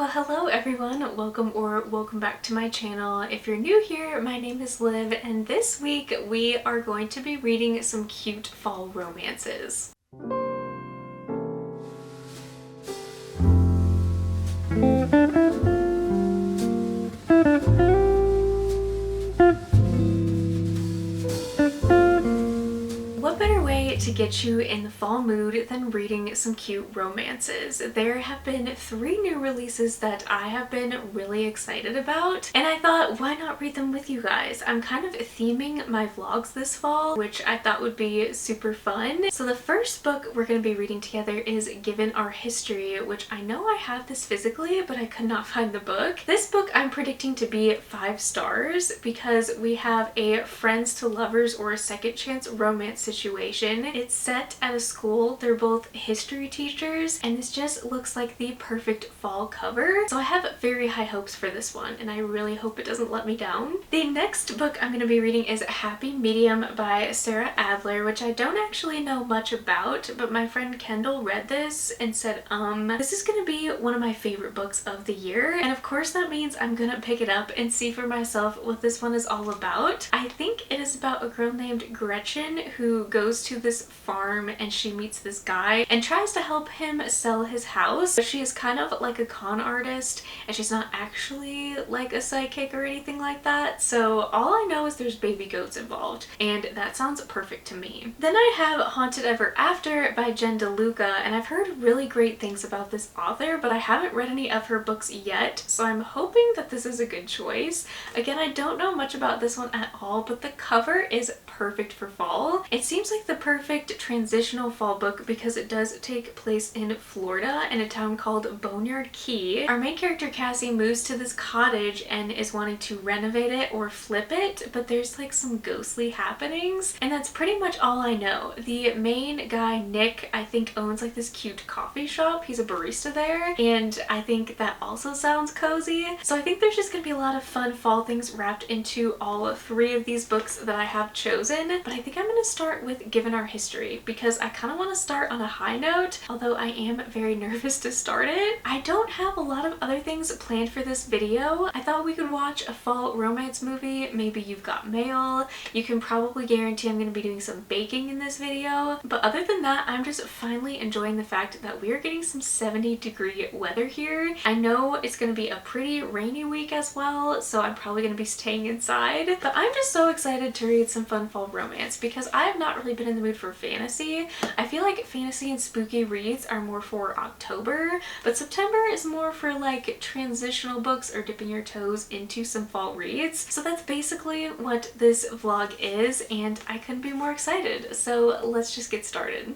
Well, hello everyone, welcome back to my channel. If you're new here, my name is Liv, and this week we are going to be reading some cute fall romances. What better way to get you in the fall mood than reading some cute romances? There have been 3 new releases that I have been really excited about, and I thought, why not read them with you guys? I'm kind of theming my vlogs this fall, which I thought would be super fun. So the first book we're going to be reading together is Given Our History, which I know I have this physically, but I could not find the book. This book I'm predicting to be 5 stars because we have a friends to lovers or a second chance romance situation. It's set at a school. They're both history teachers, and this just looks like the perfect fall cover. So I have very high hopes for this one, and I really hope it doesn't let me down. The next book I'm going to be reading is Happy Medium by Sara Adler, which I don't actually know much about, but my friend Kendall read this and said, this is going to be one of my favorite books of the year. And of course that means I'm going to pick it up and see for myself what this one is all about. I think it is about a girl named Gretchen who goes to this farm and she meets this guy and tries to help him sell his house. She is kind of like a con artist, and she's not actually like a psychic or anything like that. So all I know is there's baby goats involved, and that sounds perfect to me. Then I have Haunted Ever After by Jen DeLuca, and I've heard really great things about this author, but I haven't read any of her books yet, so I'm hoping that this is a good choice. Again, I don't know much about this one at all, but the cover is perfect for fall. It seems like the perfect transitional fall book because it does take place in Florida in a town called Boneyard Key. Our main character Cassie moves to this cottage and is wanting to renovate it or flip it, but there's like some ghostly happenings, and that's pretty much all I know. The main guy, Nick, I think owns like this cute coffee shop. He's a barista there, and I think that also sounds cozy. So I think there's just gonna be a lot of fun fall things wrapped into all 3 of these books that I have chosen, but I think I'm gonna start with Given Our History because I kind of want to start on a high note, although I am very nervous to start it. I don't have a lot of other things planned for this video. I thought we could watch a fall romance movie, maybe You've Got Mail. You can probably guarantee I'm going to be doing some baking in this video, but other than that, I'm just finally enjoying the fact that we are getting some 70-degree weather here. I know it's going to be a pretty rainy week as well, so I'm probably going to be staying inside, but I'm just so excited to read some fun fall romance because I have not really been in the mood for fantasy. I feel like fantasy and spooky reads are more for October, but September is more for like transitional books or dipping your toes into some fall reads. So that's basically what this vlog is, and I couldn't be more excited. So let's just get started.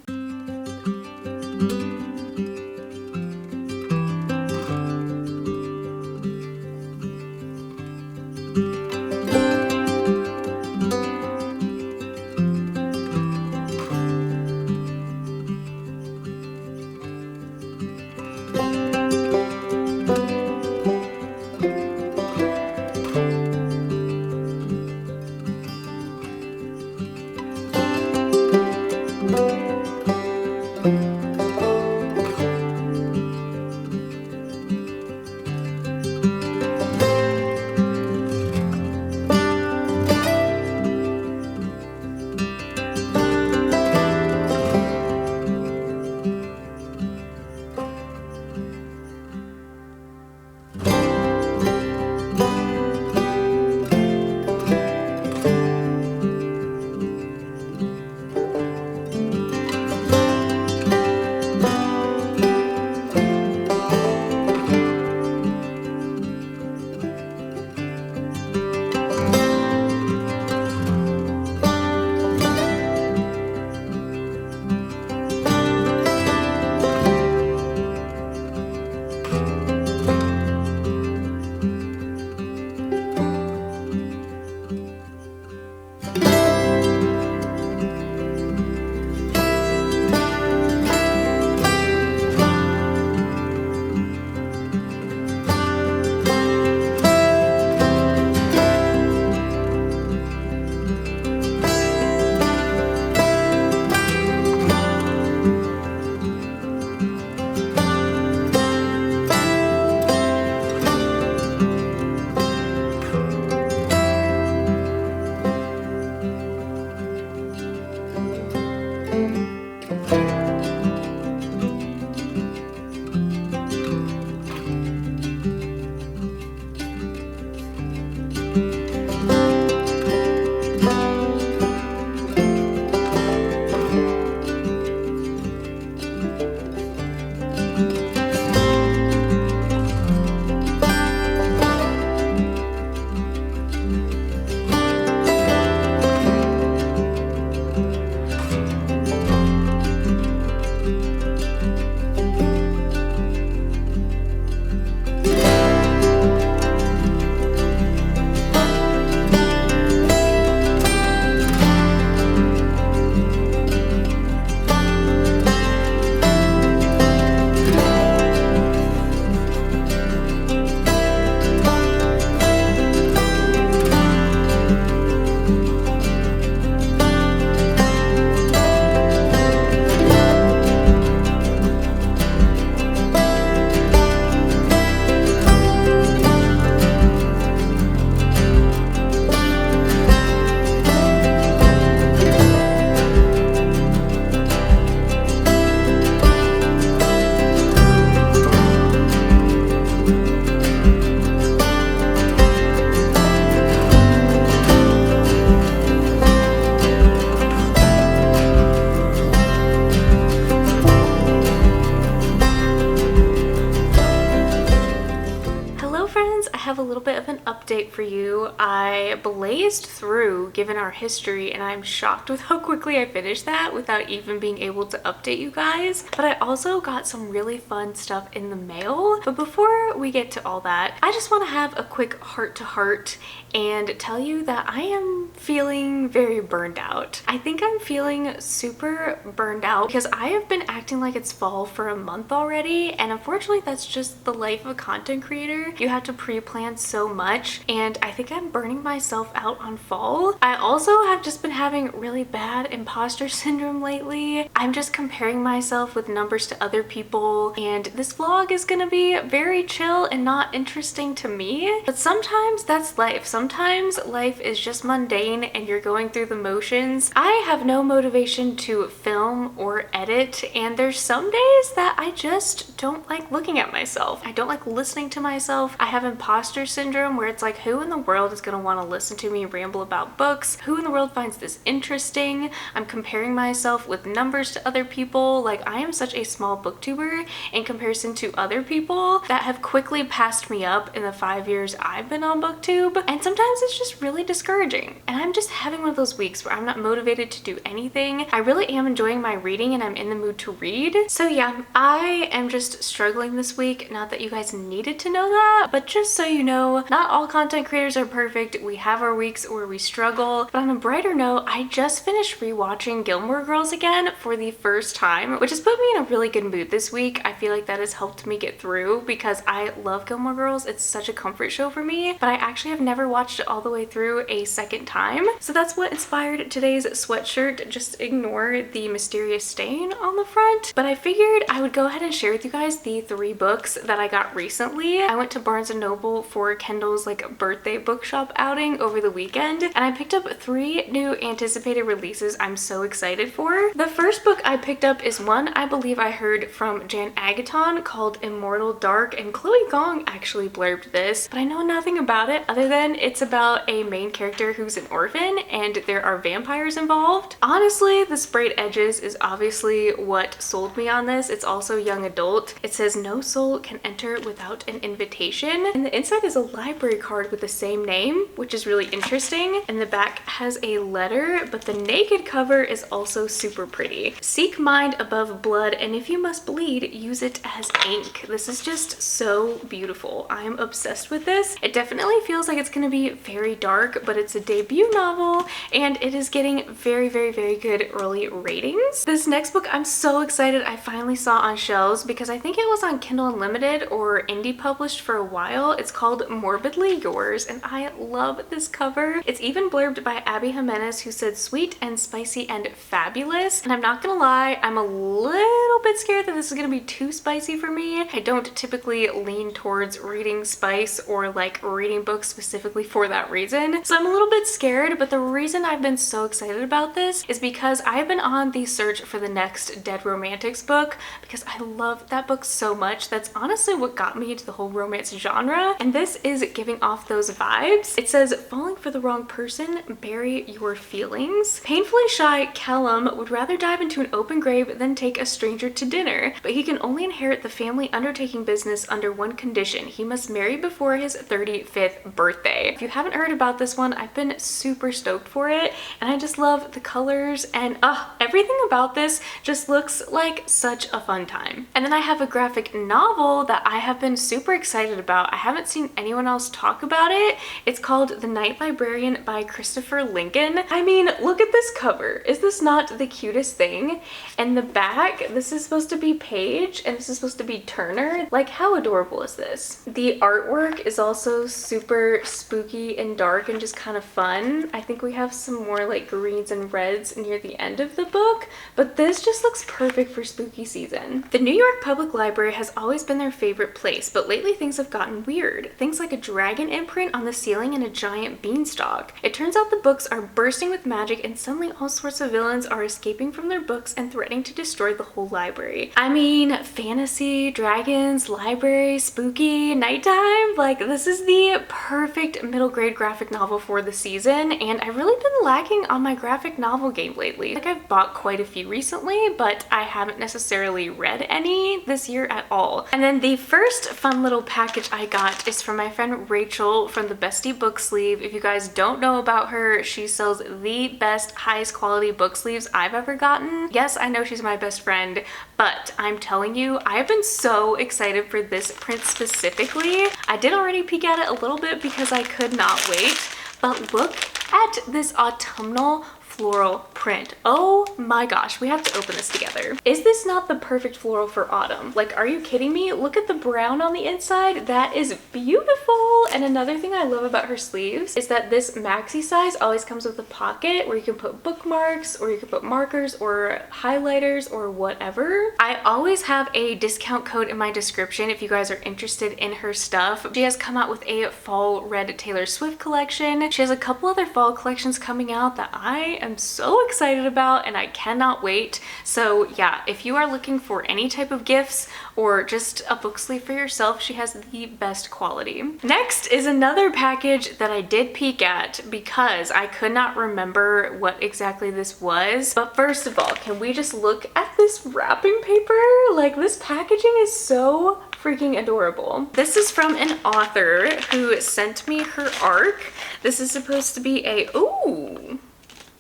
have a little bit of an update for you. I blazed through Given Our History, and I'm shocked with how quickly I finished that without even being able to update you guys. But I also got some really fun stuff in the mail. But before we get to all that, I just want to have a quick heart-to-heart and tell you that I am feeling very burned out. I think I'm feeling super burned out because I have been acting like it's fall for a month already, and unfortunately that's just the life of a content creator. You have to pre-plan so much, and I think I'm burning myself out on fall. I also have just been having really bad imposter syndrome lately. I'm just comparing myself with numbers to other people, and this vlog is gonna be very chill and not interesting to me, but sometimes that's life. Sometimes life is just mundane and you're going through the motions. I have no motivation to film or edit, and there's some days that I just don't like looking at myself. I don't like listening to myself. I have imposter syndrome where it's like, who in the world is going to want to listen to me ramble about books? Who in the world finds this interesting? I'm comparing myself with numbers to other people. Like, I am such a small booktuber in comparison to other people that have quickly passed me up in the 5 years I've been on booktube, and sometimes it's just really discouraging, and I'm just having one of those weeks where I'm not motivated to do anything. I really am enjoying my reading and I'm in the mood to read. So yeah, I am just struggling this week. Not that you guys needed to know that, but just so you know, not all content creators are perfect. We have our weeks where we struggle. But on a brighter note, I just finished rewatching Gilmore Girls again for the first time, which has put me in a really good mood this week. I feel like that has helped me get through because I love Gilmore Girls. It's such a comfort show for me, but I actually have never watched it all the way through a second time. So that's what inspired today's sweatshirt. Just ignore the mysterious stain on the front. But I figured I would go ahead and share with you guys the 3 books that I got recently. I went to Barnes & Noble for Kendall's like birthday bookshop outing over the weekend, and I picked up 3 new anticipated releases I'm so excited for. The first book I picked up is one I believe I heard from Jan Agaton called Immortal Dark, and Chloe Gong actually blurbed this, but I know nothing about it other than it's about a main character who's an orphan and there are vampires involved. Honestly, the sprayed edges is obviously what sold me on this. It's also young adult. It says no soul can enter without an invitation, and the inside is a library card with the same name, which is really interesting, and the back has a letter, but the naked cover is also super pretty. Seek mind above blood, and if you must bleed, use it as ink. This is just so beautiful. I'm obsessed with this. It definitely feels like it's gonna be very dark, but it's a debut novel and it is getting very good early ratings. This next book I'm so excited I finally saw on shelves because I think it was on Kindle Unlimited or indie published for a while. It's called Morbidly Yours, and I love this cover. It's even blurbed by Abby Jimenez, who said sweet and spicy and fabulous, and I'm not gonna lie, I'm a little bit scared that this is gonna be too spicy for me. I don't typically lean towards reading spice or like reading books specifically for that reason, so I'm a little bit scared. But the reason I've been so excited about this is because I've been on the search for the next Dead Romantics book because I love that book so much. That's honestly what got me into the whole romance genre, and this is giving off those vibes. It says, falling for the wrong person, bury your feelings. Painfully shy Callum would rather dive into an open grave than take a stranger to dinner, but he can only inherit the family undertaking business under one condition: he must marry before his 35th birthday. If you haven't heard about this one, I've been super stoked for it, and I just love the colors, and everything about this just looks like such a fun time. And then I have a graphic novel that I have been super excited about. I haven't seen anyone else talk about it. It's called The Night Librarian by Christopher Lincoln. I mean, look at this cover. Is this not the cutest thing? And the back, this is supposed to be Paige and this is supposed to be Turner. Like, how adorable is this? The artwork is also super spooky and dark and just kind of fun. I think we have some more like greens and reds near the end of the book, but this just looks perfect for spooky season. The New York Public Library has always been their favorite place, but lately things have gotten weird. Things like a dragon imprint on the ceiling and a giant beanstalk. It turns out the books are bursting with magic, and suddenly all sorts of villains are escaping from their books and threatening to destroy the whole library. I mean, fantasy, dragons, library, spooky, nighttime, like this is the perfect middle grade graphic novel for the season, and I've really been lacking on my graphic novel game lately. Like, I've bought quite a few recently, but I haven't necessarily read any this year at all. And then the first fun little package I got is is from my friend Rachel from the Bestie Book Sleeve. If you guys don't know about her, she sells the best, highest quality book sleeves I've ever gotten. Yes, I know she's my best friend, but I'm telling you, I have been so excited for this print specifically. I did already peek at it a little bit because I could not wait, but look at this autumnal floral print. Oh my gosh, we have to open this together. Is this not the perfect floral for autumn? Like, are you kidding me? Look at the brown on the inside. That is beautiful. And another thing I love about her sleeves is that this maxi size always comes with a pocket where you can put bookmarks, or you can put markers or highlighters or whatever. I always have a discount code in my description if you guys are interested in her stuff. She has come out with a fall red Taylor Swift collection. She has a couple other fall collections coming out that I am so excited about, and I cannot wait. So yeah, if you are looking for any type of gifts or just a book sleeve for yourself, she has the best quality. Next is another package that I did peek at because I could not remember what exactly this was. But first of all, can we just look at this wrapping paper? Like, this packaging is so freaking adorable. This is from an author who sent me her ARC. This is supposed to be a, ooh,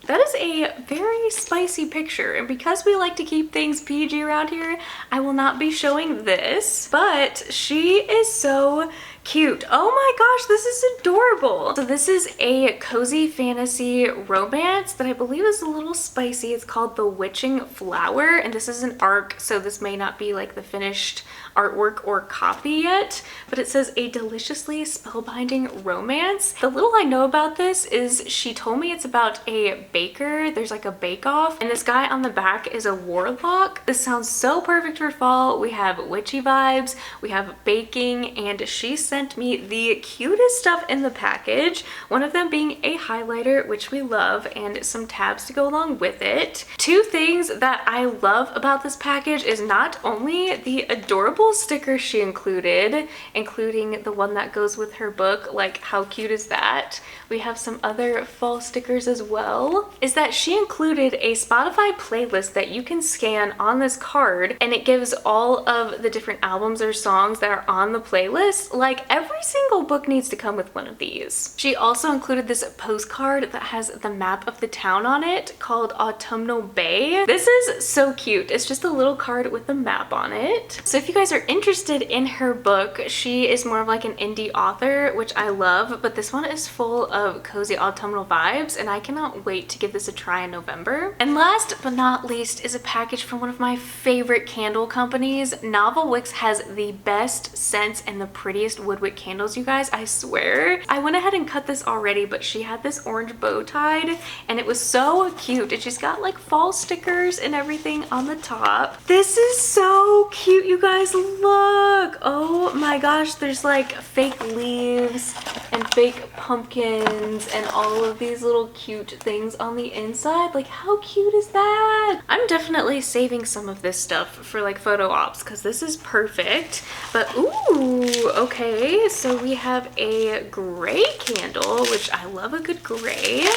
that is a very spicy picture, and because we like to keep things PG around here, I will not be showing this, but she is so cute. Oh my gosh, this is adorable. So this is a cozy fantasy romance that I believe is a little spicy. It's called The Witching Flower, and this is an ARC, so this may not be like the finished artwork or copy yet, but it says a deliciously spellbinding romance. The little I know about this is she told me it's about a baker. There's like a bake-off, and this guy on the back is a warlock. This sounds so perfect for fall. We have witchy vibes, we have baking, and she sent me the cutest stuff in the package, one of them being a highlighter, which we love, and some tabs to go along with it. Two things that I love about this package is not only the adorable stickers she included, including the one that goes with her book, like how cute is that? We have some other fall stickers as well, is that she included a Spotify playlist that you can scan on this card, and it gives all of the different albums or songs that are on the playlist. Like, every single book needs to come with one of these. She also included this postcard that has the map of the town on it called Autumnal Bay. This is so cute. It's just a little card with a map on it. So if you guys are interested in her book, she is more of like an indie author, which I love, but this one is full of cozy autumnal vibes, and I cannot wait to give this a try in November. And last but not least is a package from one of my favorite candle companies. Novel Wicks has the best scents and the prettiest woodwick candles, you guys, I swear. I went ahead and cut this already, but she had this orange bow tied, and it was so cute, and she's got like fall stickers and everything on the top. This is so cute, you guys. Look, oh my gosh, there's like fake leaves and fake pumpkins and all of these little cute things on the inside. Like, how cute is that? I'm definitely saving some of this stuff for like photo ops because this is perfect. But ooh, okay, so we have a gray candle, which I love a good gray.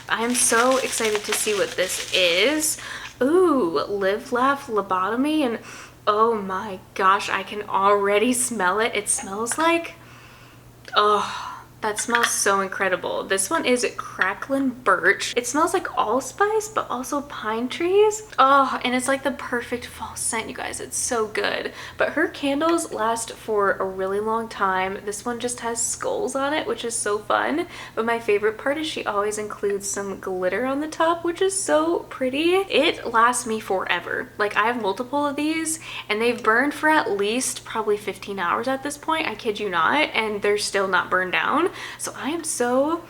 I'm so excited to see what this is. Ooh, live, laugh, lobotomy, and oh my gosh, I can already smell it. It smells like, oh, that smells so incredible. This one is crackling birch. It smells like allspice, but also pine trees. Oh, and it's like the perfect fall scent, you guys. It's so good. But her candles last for a really long time. This one just has skulls on it, which is so fun. But my favorite part is she always includes some glitter on the top, which is so pretty. It lasts me forever. Like, I have multiple of these, and they've burned for at least probably 15 hours at this point. I kid you not, and they're still not burned down. So I'm so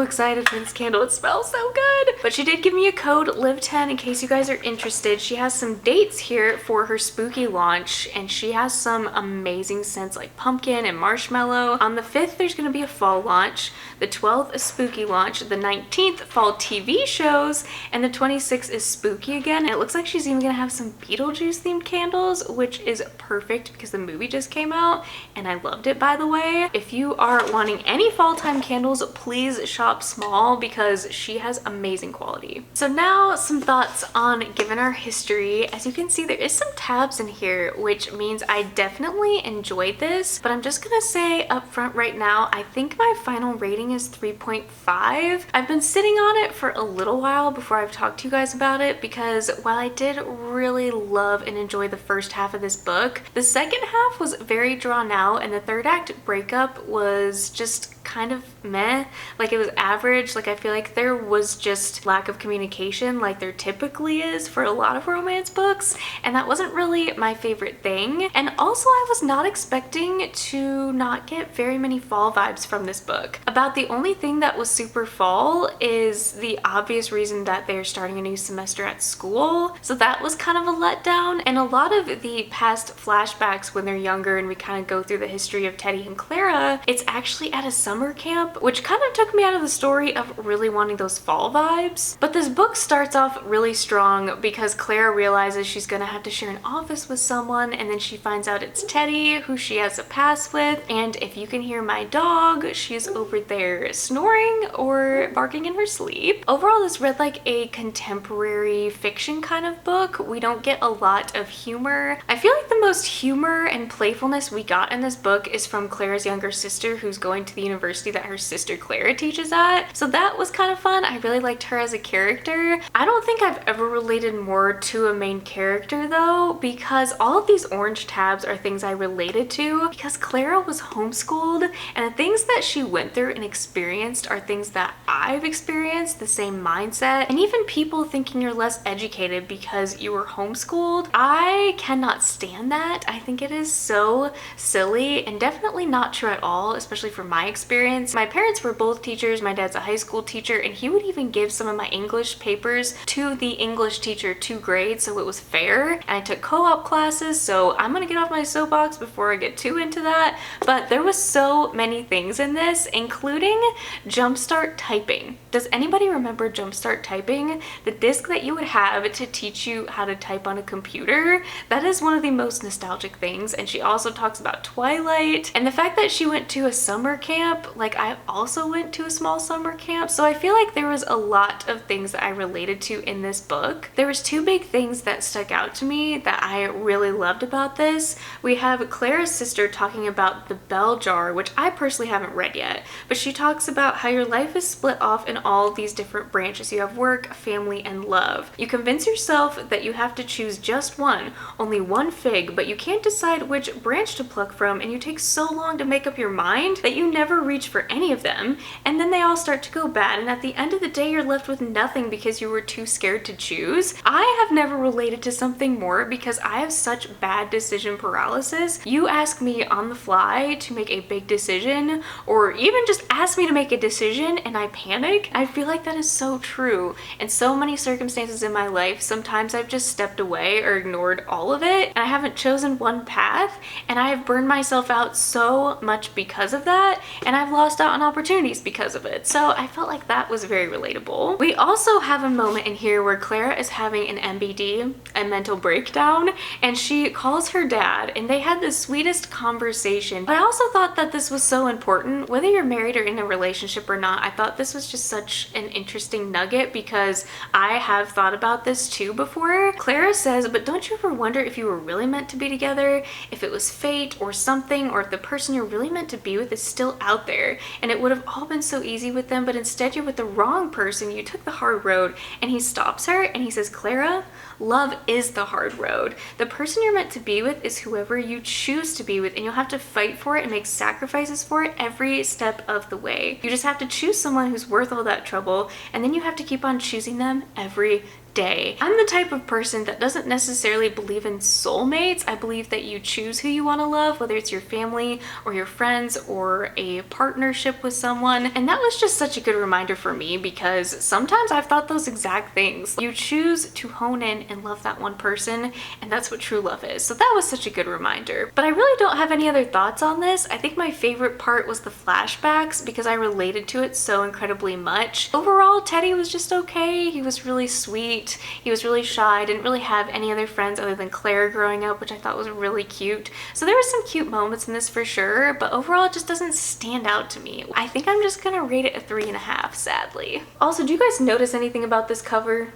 excited for this candle. It smells so good. But she did give me a code LIVE10 in case you guys are interested. She has some dates here for her spooky launch, and she has some amazing scents like pumpkin and marshmallow. On the 5th, there's going to be a fall launch. The 12th, a spooky launch. The 19th, fall TV shows. And the 26th is spooky again. And it looks like she's even going to have some Beetlejuice themed candles, which is perfect because the movie just came out and I loved it, by the way. If you are wanting any fall time candles novels, please shop small because she has amazing quality. So now some thoughts on Given Our History. As you can see, there is some tabs in here, which means I definitely enjoyed this, but I'm just gonna say up front right now, I think my final rating is 3.5. I've been sitting on it for a little while before I've talked to you guys about it, because while I did really love and enjoy the first half of this book, the second half was very drawn out, and the third act breakup was just kind of meh. Like, it was average. Like, I feel like there was just lack of communication like there typically is for a lot of romance books, and that wasn't really my favorite thing. And also, I was not expecting to not get very many fall vibes from this book. About the only thing that was super fall is the obvious reason that they're starting a new semester at school, so that was kind of a letdown. And a lot of the past flashbacks when they're younger and we kind of go through the history of Teddy and Clara, it's actually at a summer camp, which kind of took me out of the story of really wanting those fall vibes. But this book starts off really strong because Clara realizes she's gonna have to share an office with someone, and then she finds out it's Teddy, who she has a pass with, and if you can hear my dog, she's over there snoring or barking in her sleep. Overall, this read like a contemporary fiction kind of book. We don't get a lot of humor. I feel like the most humor and playfulness we got in this book is from Clara's younger sister, who's going to the university that her sister Clara teaches at. So that was kind of fun. I really liked her as a character. I don't think I've ever related more to a main character though, because all of these orange tabs are things I related to because Clara was homeschooled, and the things that she went through and experienced are things that I've experienced, the same mindset, and even people thinking you're less educated because you were homeschooled. I cannot stand that. I think it is so silly and definitely not true at all, especially from my experience. My parents were both teachers. My dad's a high school teacher, and he would even give some of my English papers to the English teacher to grade, so it was fair. And I took co-op classes, so I'm gonna get off my soapbox before I get too into that. But there was so many things in this, including jumpstart typing. Does anybody remember jumpstart typing? The disc that you would have to teach you how to type on a computer? That is one of the most nostalgic things. And she also talks about Twilight and the fact that she went to a summer camp. Like, I also went to a small summer camp, so I feel like there was a lot of things that I related to in this book. There was two big things that stuck out to me that I really loved about this. We have Clara's sister talking about the bell jar, which I personally haven't read yet, but she talks about how your life is split off in all these different branches. You have work, family, and love. You convince yourself that you have to choose just one, only one fig, but you can't decide which branch to pluck from, and you take so long to make up your mind that you never reach for any of them, and then they all start to go bad, and at the end of the day you're left with nothing because you were too scared to choose. I have never related to something more because I have such bad decision paralysis. You ask me on the fly to make a big decision, or even just ask me to make a decision and I panic. I feel like that is so true. In so many circumstances in my life, sometimes I've just stepped away or ignored all of it, and I haven't chosen one path, and I have burned myself out so much because of that, and I've lost out on opportunities because of it. So I felt like that was very relatable. We also have a moment in here where Clara is having an MBD, a mental breakdown, and she calls her dad, and they had the sweetest conversation. But I also thought that this was so important, whether you're married or in a relationship or not. I thought this was just such an interesting nugget because I have thought about this too before. Clara says, but don't you ever wonder if you were really meant to be together, if it was fate or something, or if the person you're really meant to be with is still out there, and it would have all been so easy with them, but instead you're with the wrong person, you took the hard road. And he stops her and he says, Clara, love is the hard road. The person you're meant to be with is whoever you choose to be with, and you'll have to fight for it and make sacrifices for it every step of the way. You just have to choose someone who's worth all that trouble, and then you have to keep on choosing them every day. I'm the type of person that doesn't necessarily believe in soulmates. I believe that you choose who you want to love, whether it's your family or your friends or a partnership with someone. And that was just such a good reminder for me because sometimes I've thought those exact things. You choose to hone in and love that one person, and that's what true love is. So that was such a good reminder. But I really don't have any other thoughts on this. I think my favorite part was the flashbacks because I related to it so incredibly much. Overall, Teddy was just okay. He was really sweet. sweet. He was really shy, didn't really have any other friends other than Claire growing up, which I thought was really cute. So there were some cute moments in this for sure, but overall it just doesn't stand out to me. I think I'm just gonna rate it a 3.5, sadly. Also, do you guys notice anything about this cover?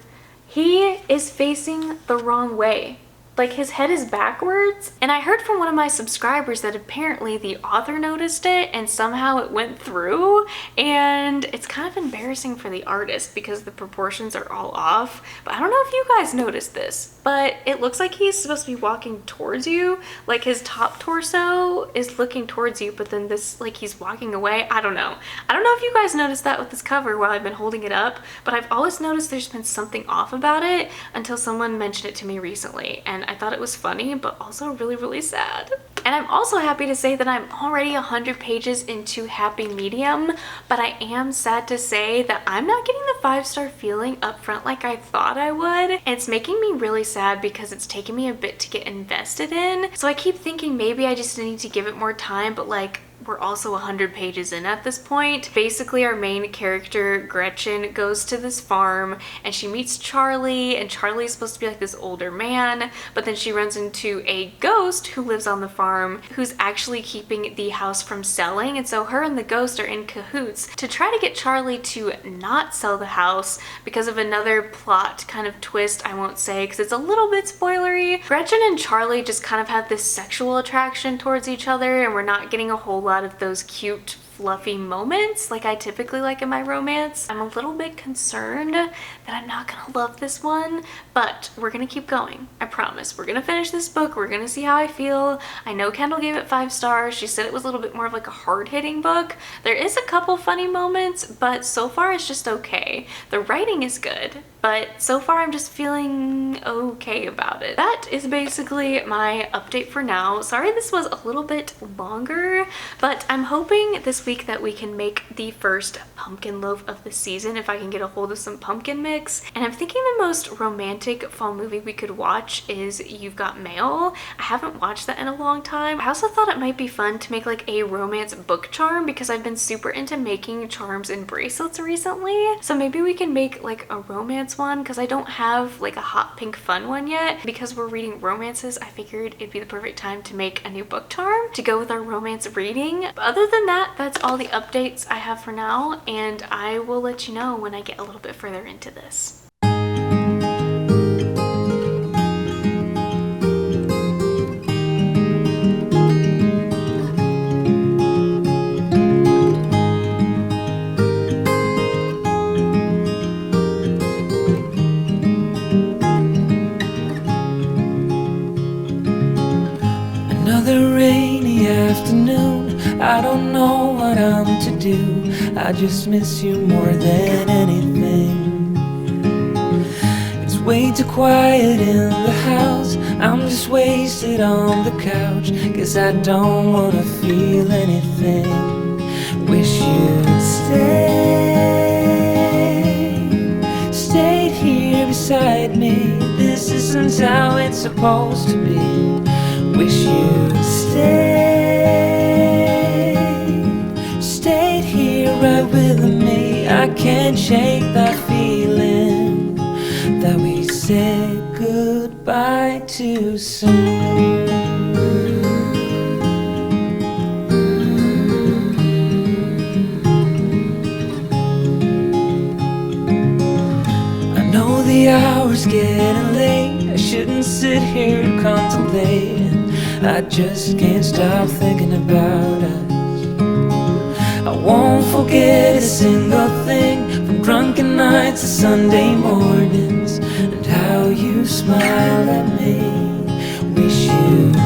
He is facing the wrong way. Like, his head is backwards, and I heard from one of my subscribers that apparently the author noticed it and somehow it went through, and it's kind of embarrassing for the artist because the proportions are all off. But I don't know if you guys noticed this, but it looks like he's supposed to be walking towards you, like his top torso is looking towards you, but then this, like, he's walking away. I don't know if you guys noticed that with this cover while I've been holding it up, but I've always noticed there's been something off about it until someone mentioned it to me recently, and I thought it was funny, but also really, really sad. And I'm also happy to say that I'm already 100 pages into Happy Medium, but I am sad to say that I'm not getting the 5-star feeling up front like I thought I would. And it's making me really sad because it's taken me a bit to get invested in. So I keep thinking maybe I just need to give it more time, but like, we're also 100 pages in at this point. Basically, our main character, Gretchen, goes to this farm and she meets Charlie, and Charlie is supposed to be like this older man, but then she runs into a ghost who lives on the farm who's actually keeping the house from selling, and so her and the ghost are in cahoots to try to get Charlie to not sell the house because of another plot kind of twist I won't say because it's a little bit spoilery. Gretchen and Charlie just kind of have this sexual attraction towards each other, and we're not getting a whole lot of those cute fluffy moments like I typically like in my romance. I'm a little bit concerned that I'm not gonna love this one, but we're gonna keep going. I promise. We're gonna finish this book. We're gonna see how I feel. I know Kendall gave it 5 stars. She said it was a little bit more of like a hard-hitting book. There is a couple funny moments, but so far it's just okay. The writing is good, but so far I'm just feeling okay about it. That is basically my update for now. Sorry this was a little bit longer, but I'm hoping this week that we can make the first pumpkin loaf of the season if I can get a hold of some pumpkin mix. And I'm thinking the most romantic fall movie we could watch is You've Got Mail. I haven't watched that in a long time. I also thought it might be fun to make like a romance book charm because I've been super into making charms and bracelets recently. So maybe we can make like a romance one because I don't have like a hot pink fun one yet. Because we're reading romances, I figured it'd be the perfect time to make a new book charm to go with our romance reading. But other than that, that's all the updates I have for now, and I will let you know when I get a little bit further into this. Another rainy afternoon, I don't know what I'm to do. I just miss you more than anything. It's way too quiet in the house, I'm just wasted on the couch. Guess I don't wanna feel anything. Wish you'd stayed here beside me. This isn't how it's supposed to be. Wish you'd stayed here right with me. I can't shake that feeling that we said goodbye too soon. I know the hour's getting late, I shouldn't sit here contemplating. I just can't stop thinking about us. I won't forget a single thing, from drunken nights to Sunday mornings, and how you smile at me. Wish you'd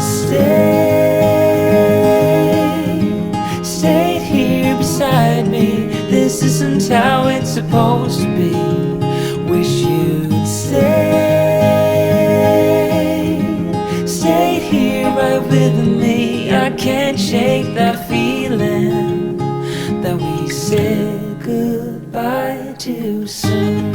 stayed here beside me. This isn't how it's supposed to be. Wish you'd stayed here right with me. I can't shake that feeling that we said goodbye too soon.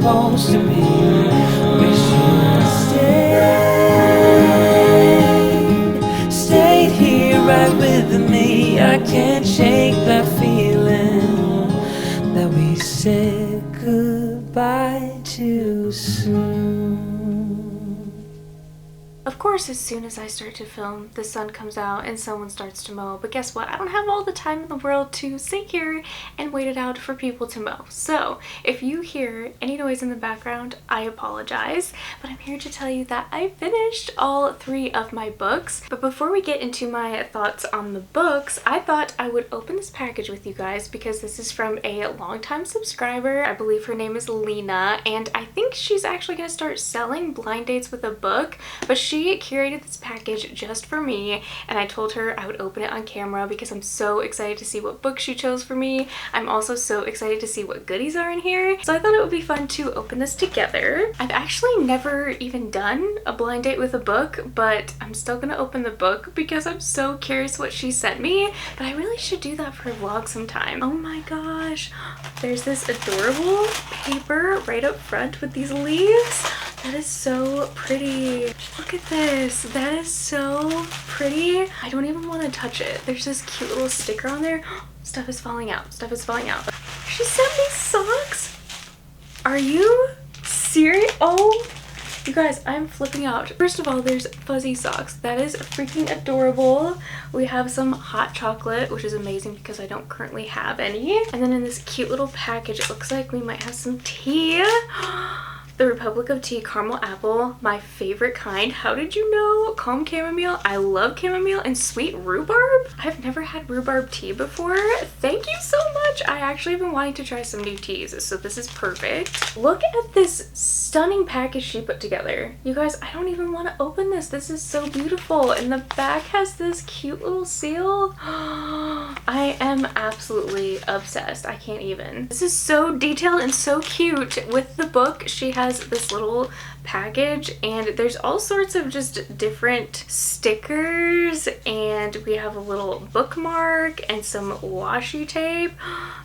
supposed to be. Wish you stayed here right with me. I can't shake that feeling that we said goodbye too soon. Of course, as soon as I start to film, the sun comes out and someone starts to mow. But guess what? I don't have all the time in the world to sit here and wait it out for people to mow. So if you hear any noise in the background, I apologize. But I'm here to tell you that I finished all 3 of my books. But before we get into my thoughts on the books, I thought I would open this package with you guys because this is from a longtime subscriber. I believe her name is Lena, and I think she's actually going to start selling blind dates with a book. But she curated this package just for me, and I told her I would open it on camera because I'm so excited to see what book she chose for me. I'm also so excited to see what goodies are in here. So I thought it would be fun to open this together. I've actually never even done a blind date with a book, but I'm still gonna open the book because I'm so curious what she sent me. But I really should do that for a vlog sometime. Oh my gosh, there's this adorable paper right up front with these leaves. That is so pretty. Look at this. That is so pretty. I don't even want to touch it. There's this cute little sticker on there. Stuff is falling out. Stuff is falling out. She sent me socks. Are you serious? Oh, you guys, I'm flipping out. First of all, there's fuzzy socks. That is freaking adorable. We have some hot chocolate, which is amazing because I don't currently have any. And then in this cute little package, it looks like we might have some tea. The Republic of Tea Caramel Apple, my favorite kind. How did you know? Calm chamomile. I love chamomile. And sweet rhubarb. I've never had rhubarb tea before. Thank you so much. I actually have been wanting to try some new teas, so this is perfect. Look at this stunning package she put together. You guys, I don't even want to open this. This is so beautiful. And the back has this cute little seal. I am absolutely obsessed. I can't even. This is so detailed and so cute. With the book, she has this little package, and there's all sorts of just different stickers, and we have a little bookmark and some washi tape.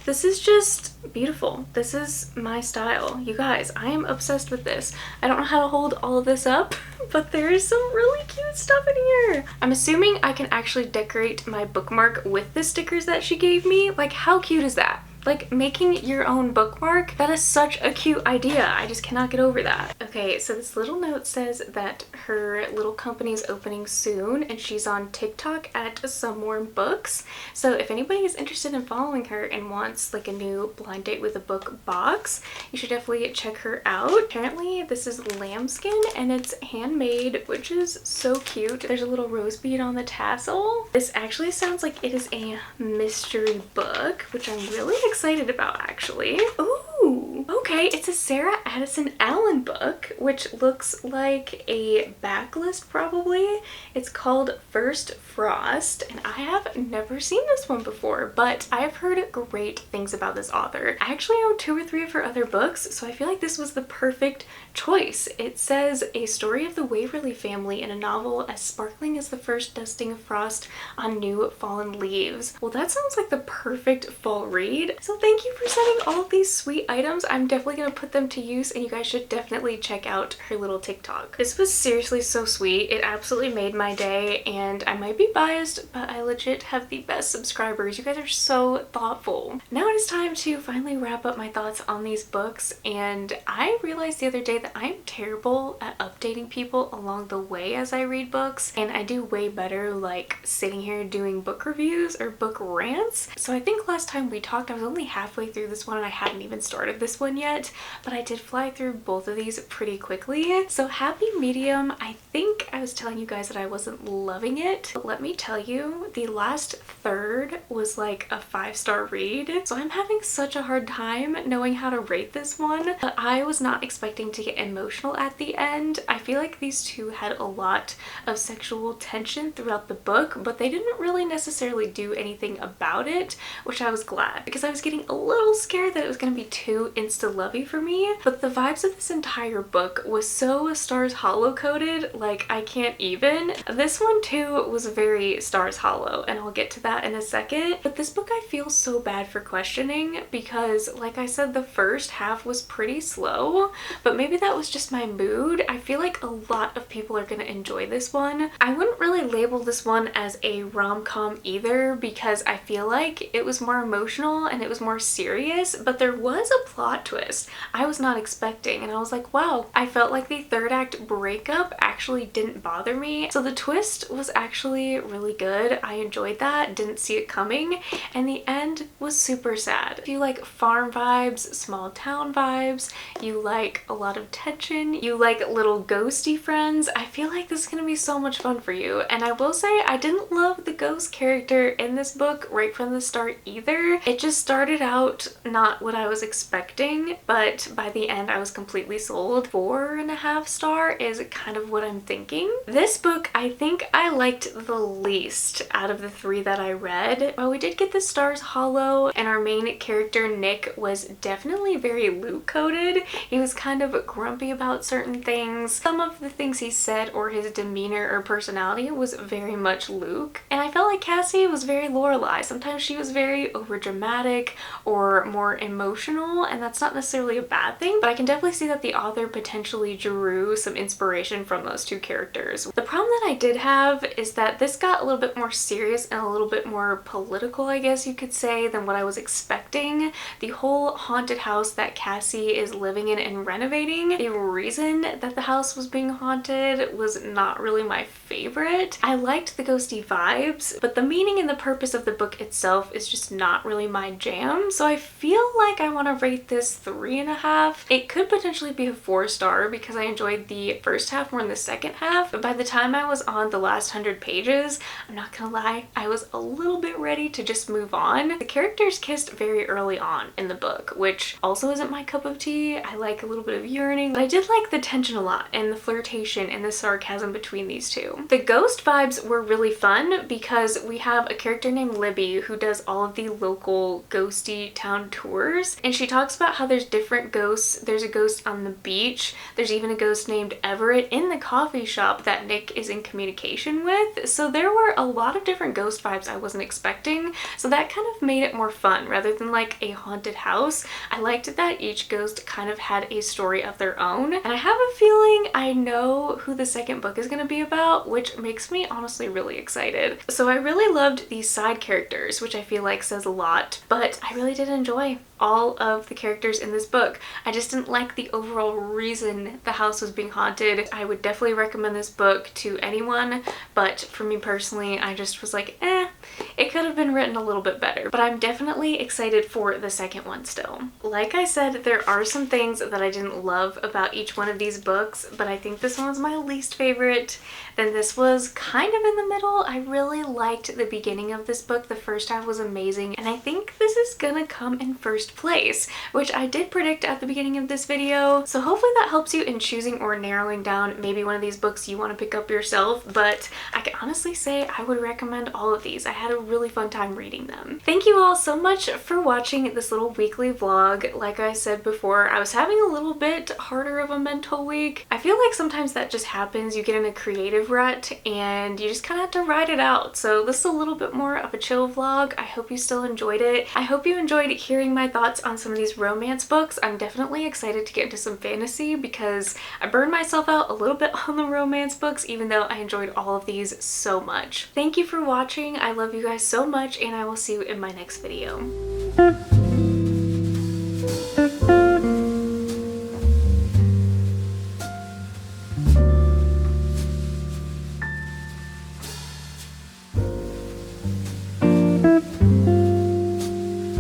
This is just beautiful. This is my style. You guys, I am obsessed with this. I don't know how to hold all of this up, but there is some really cute stuff in here. I'm assuming I can actually decorate my bookmark with the stickers that she gave me. Like, how cute is that? Like, making your own bookmark, that is such a cute idea. I just cannot get over that. Okay, so this little note says that her little company is opening soon, and she's on TikTok at Some More Books. So if anybody is interested in following her and wants like a new blind date with a book box, you should definitely check her out. Apparently this is lambskin and it's handmade, which is so cute. There's a little rose bead on the tassel. This actually sounds like it is a mystery book, which I'm really excited about actually. Ooh, okay, it's a Sarah Addison Allen book, which looks like a backlist probably. It's called First Frost, and I have never seen this one before, but I've heard great things about this author. I actually own 2 or 3 of her other books, so I feel like this was the perfect choice. It says a story of the Waverly family in a novel as sparkling as the first dusting of frost on new fallen leaves. Well, that sounds like the perfect fall read. So thank you for sending all of these sweet items. I'm definitely gonna put them to use, and you guys should definitely check out her little TikTok. This was seriously so sweet. It absolutely made my day, and I might be biased, but I legit have the best subscribers. You guys are so thoughtful. Now it is time to finally wrap up my thoughts on these books, and I realized the other day that I'm terrible at updating people along the way as I read books, and I do way better like sitting here doing book reviews or book rants. So I think last time we talked I was only halfway through this one and I hadn't even started this one yet, but I did fly through both of these pretty quickly. So happy medium. I think I was telling you guys that I wasn't loving it, but let me tell you, the last third was like a 5-star read. So I'm having such a hard time knowing how to rate this one, but I was not expecting to get emotional at the end. I feel like these two had a lot of sexual tension throughout the book, but they didn't really necessarily do anything about it, which I was glad, because I was getting a little scared that it was going to be too Means to Love You for me, but the vibes of this entire book was so Stars Hollow coded, like I can't even. This one too was very Stars Hollow, and I'll get to that in a second. But this book I feel so bad for questioning because, like I said, the first half was pretty slow, but maybe that was just my mood. I feel like a lot of people are gonna enjoy this one. I wouldn't really label this one as a rom-com either because I feel like it was more emotional and it was more serious, but there was a plot twist I was not expecting, and I was like, wow. I felt like the third act breakup actually didn't bother me. So the twist was actually really good. I enjoyed that, didn't see it coming, and the end was super sad. If you like farm vibes, small town vibes, you like a lot of tension, you like little ghosty friends, I feel like this is gonna be so much fun for you. And I will say I didn't love the ghost character in this book right from the start either. It just started out not what I was expecting, but by the end I was completely sold. 4.5 star is kind of what I'm thinking. This book I think I liked the least out of the 3 that I read. While we did get the Stars Hollow and our main character Nick was definitely very Luke coded, he was kind of grumpy about certain things. Some of the things he said or his demeanor or personality was very much Luke, and I felt like Cassie was very Lorelai. Sometimes she was very overdramatic or more emotional, and that's not necessarily a bad thing, but I can definitely see that the author potentially drew some inspiration from those 2 characters. The problem that I did have is that this got a little bit more serious and a little bit more political, I guess you could say, than what I was expecting. The whole haunted house that Cassie is living in and renovating, the reason that the house was being haunted was not really my favorite. I liked the ghosty vibes, but the meaning and the purpose of the book itself is just not really my jam. So I feel like I want to rate this 3.5. It could potentially be a 4 star because I enjoyed the first half more than the second half, but by the time I was on the last 100 pages, I'm not gonna lie, I was a little bit ready to just move on. The characters kissed very early on in the book, which also isn't my cup of tea. I like a little bit of yearning, but I did like the tension a lot and the flirtation and the sarcasm between these 2. The ghost vibes were really fun because we have a character named Libby who does all of the local ghosty town tours, and she talks about how there's different ghosts. There's a ghost on the beach, there's even a ghost named Everett in the coffee shop that Nick is in communication with. So there were a lot of different ghost vibes I wasn't expecting, so that kind of made it more fun rather than like a haunted house. I liked that each ghost kind of had a story of their own, and I have a feeling I know who the second book is going to be about, which makes me honestly really excited. So I really loved these side characters, which I feel like says a lot, but I really did enjoy all of the characters in this book. I just didn't like the overall reason the house was being haunted. I would definitely recommend this book to anyone, but for me personally, I just was like, it could have been written a little bit better, but I'm definitely excited for the second one still. Like I said, there are some things that I didn't love about each one of these books, but I think this one was my least favorite. Then this was kind of in the middle. I really liked the beginning of this book. The first half was amazing, and I think this is gonna come in first place, which I did predict at the beginning of this video. So hopefully that helps you in choosing or narrowing down maybe one of these books you want to pick up yourself, but I can honestly say I would recommend all of these. I had a really fun time reading them. Thank you all so much for watching this little weekly vlog. Like I said before, I was having a little bit harder of a mental week. I feel like sometimes that just happens. You get in a creative rut and you just kind of have to ride it out. So this is a little bit more of a chill vlog. I hope you still enjoyed it. I hope you enjoyed hearing my thoughts on some of these romance books. I'm definitely excited to get into some fantasy because I burned myself out a little bit on the romance books, even though I enjoyed all of these so much. Thank you for watching. I love you guys so much, and I will see you in my next video.